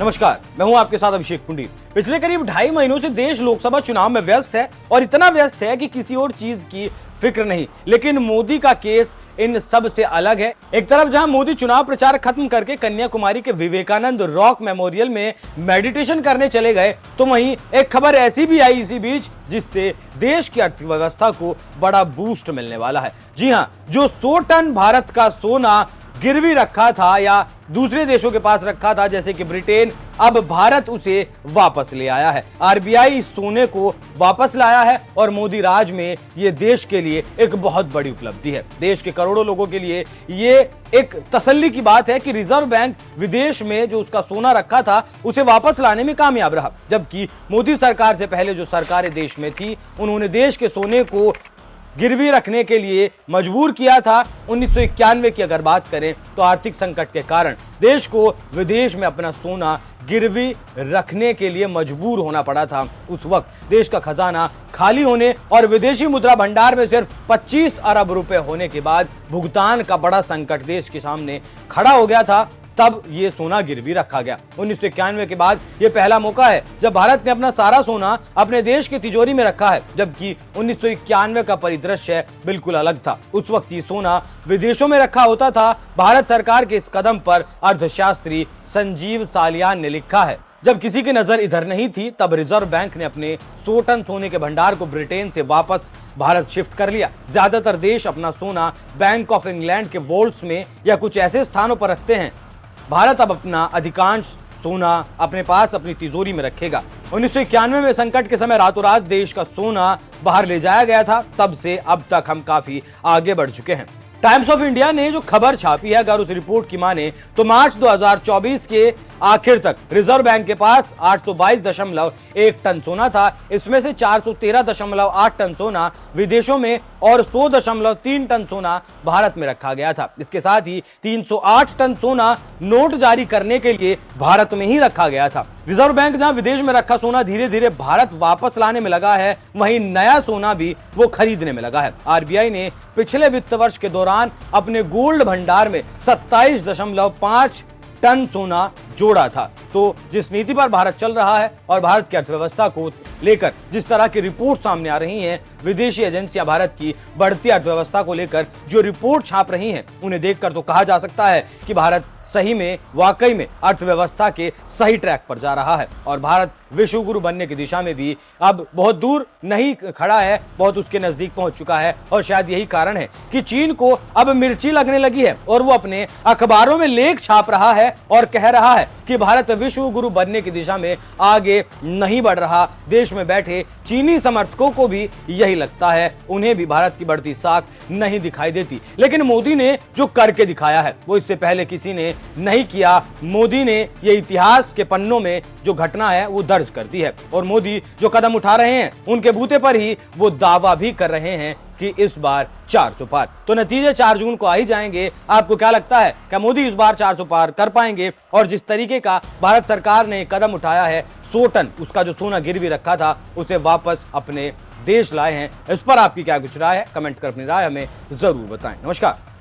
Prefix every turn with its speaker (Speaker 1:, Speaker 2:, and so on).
Speaker 1: नमस्कार, मैं हूं आपके साथ अभिषेक पुंडी। पिछले करीब 2.5 महीनों से देश लोकसभा चुनाव में व्यस्त है और इतना व्यस्त है कि किसी और चीज की फिक्र नहीं। लेकिन मोदी का केस इन सब से अलग है। एक तरफ जहां मोदी चुनाव प्रचार खत्म करके कन्याकुमारी के विवेकानंद रॉक मेमोरियल में मेडिटेशन करने चले गए, तो वहीं एक खबर ऐसी भी आई इसी बीच जिससे देश की अर्थव्यवस्था को बड़ा बूस्ट मिलने वाला है। जी हां, जो 100 टन भारत का सोना गिरवी रखा था या दूसरे देशों के पास रखा था जैसे कि ब्रिटेन, अब भारत उसे वापस ले आया है। आरबीआई इस सोने को वापस लाया है और मोदी राज में यह देश के लिए एक बहुत बड़ी उपलब्धि है। देश के करोड़ों लोगों के लिए ये एक तसल्ली की बात है कि रिजर्व बैंक विदेश में जो उसका सोना रखा था उसे वापस लाने में कामयाब रहा। जबकि मोदी सरकार से पहले जो सरकारें देश में थी उन्होंने देश के सोने को गिरवी रखने के लिए मजबूर किया था। 1991 की अगर बात करें तो आर्थिक संकट के कारण देश को विदेश में अपना सोना गिरवी रखने के लिए मजबूर होना पड़ा था। उस वक्त देश का खजाना खाली होने और विदेशी मुद्रा भंडार में सिर्फ 25 अरब रुपए होने के बाद भुगतान का बड़ा संकट देश के सामने खड़ा हो गया था। तब ये सोना गिरवी रखा गया। 1991 के बाद यह पहला मौका है जब भारत ने अपना सारा सोना अपने देश की तिजोरी में रखा है, जबकि 1991 का परिदृश्य बिल्कुल अलग था। उस वक्त ये सोना विदेशों में रखा होता था। भारत सरकार के इस कदम पर अर्थशास्त्री संजीव सालियान ने लिखा है, जब किसी की नजर इधर नहीं थी तब रिजर्व बैंक ने अपने 100 टन सोने के भंडार को ब्रिटेन से वापस भारत शिफ्ट कर लिया। ज्यादातर देश अपना सोना बैंक ऑफ इंग्लैंड के वॉल्ट्स में या कुछ ऐसे स्थानों पर रखते हैं। भारत अब अपना अधिकांश सोना अपने पास अपनी तिजोरी में रखेगा। 1991 में संकट के समय रातों रात देश का सोना बाहर ले जाया गया था। तब से अब तक हम काफी आगे बढ़ चुके हैं। टाइम्स ऑफ इंडिया ने जो खबर छापी है, अगर उस रिपोर्ट की माने तो मार्च 2024 के आखिर तक रिजर्व बैंक के पास 822.1 टन सोना था। इसमें से 413.8 टन सोना विदेशों में और 100.3 टन सोना भारत में रखा गया था। इसके साथ ही 308 टन सोना नोट जारी करने के लिए भारत में ही रखा गया था। रिजर्व बैंक जहां विदेश में रखा सोना धीरे धीरे भारत वापस लाने में लगा है, वहीं नया सोना भी वो खरीदने में लगा है। आरबीआई ने पिछले वित्त वर्ष के दौरान अपने गोल्ड भंडार में 27.5 टन सोना जोड़ा था। तो जिस नीति पर भारत चल रहा है और भारत की अर्थव्यवस्था को लेकर जिस तरह की रिपोर्ट सामने आ रही हैं, विदेशी एजेंसियां भारत की बढ़ती अर्थव्यवस्था को लेकर जो रिपोर्ट छाप रही हैं, उन्हें देखकर तो कहा जा सकता है कि भारत सही में वाकई में अर्थव्यवस्था के सही ट्रैक पर जा रहा है और भारत विश्व गुरु बनने की दिशा में भी अब बहुत दूर नहीं खड़ा है, बहुत उसके नजदीक पहुंच चुका है। और शायद यही कारण है कि चीन को अब मिर्ची लगने लगी है और वो अपने अखबारों में लेख छाप रहा है और कह रहा है कि भारत विश्व गुरु बनने की दिशा में आगे नहीं बढ़ रहा। देश में बैठे चीनी समर्थकों को भी यही लगता है, उन्हें भी भारत की बढ़ती साख नहीं दिखाई देती। लेकिन मोदी ने जो करके दिखाया है वो इससे पहले किसी ने नहीं किया। मोदी ने ये इतिहास के पन्नों में जो घटना है वो दर्ज कर दी है और मोदी जो कदम उठा रहे हैं उनके बूते पर ही वो दावा भी कर रहे हैं कि इस बार 400 पार। तो नतीजे 4 जून को आ ही जाएंगे। आपको क्या लगता है, क्या मोदी इस बार 400 पार कर पाएंगे? और जिस तरीके का भारत सरकार ने कदम उठाया है, 100 टन उसका जो सोना गिरवी रखा था उसे वापस अपने देश लाए हैं, इस पर आपकी क्या कुछ राय है? कमेंट कर अपनी राय हमें जरूर बताएं। नमस्कार।